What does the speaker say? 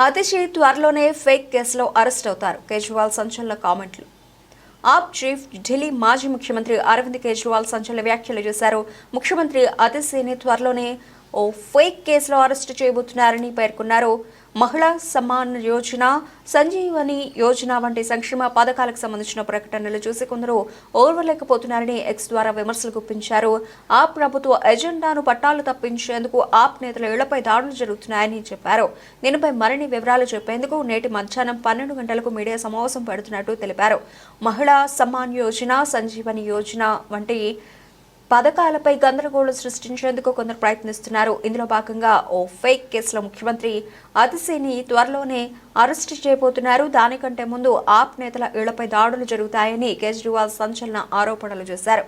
అతిశి త్వరలోనే ఫేక్ కేసులో అరెస్ట్ అవుతారు. కేజ్రీవాల్ సంచలన కామెంట్లు. ఆప్ చీఫ్ ఢిల్లీ మాజీ ముఖ్యమంత్రి అరవింద్ కేజ్రీవాల్ సంచలన వ్యాఖ్యలు చేశారు. ముఖ్యమంత్రి అతిశిని త్వరలోనే ఓ ఫేక్ కేసులో అరెస్టు చేయబోతున్నారని పేర్కొన్నారు. మహిళా సమ్మాన్ యోజన, సంజీవని యోజన వంటి సంక్షేమ పథకాలకు సంబంధించిన ప్రకటనలు చూసి కొందరు ఓర్వలేకపోతున్నారని ఎక్స్ ద్వారా విమర్శలు గుప్పించారు. ఆప్ ప్రభుత్వ ఎజెండాను పట్టాలు తప్పించేందుకు ఆప్ నేతల ఇళ్లపై దాడులు జరుగుతున్నాయని చెప్పారు. దీనిపై మరిన్ని వివరాలు చెప్పేందుకు నేటి మధ్యాహ్నం 12 గంటలకు మీడియా సమావేశం పెడుతున్నట్టు తెలిపారు. మహిళా సమ్మాన్ యోజన, సంజీవని యోజన వంటి పథకాలపై గందరగోళం సృష్టించేందుకు కొందరు ప్రయత్నిస్తున్నారు. ఇందులో భాగంగా ఓ ఫేక్ కేసులో ముఖ్యమంత్రి అతిశిని త్వరలోనే అరెస్టు చేయబోతున్నారు. దానికంటే ముందు ఆప్ నేతల ఇళ్లపై దాడులు జరుగుతాయని కేజ్రీవాల్ సంచలన ఆరోపణలు చేశారు.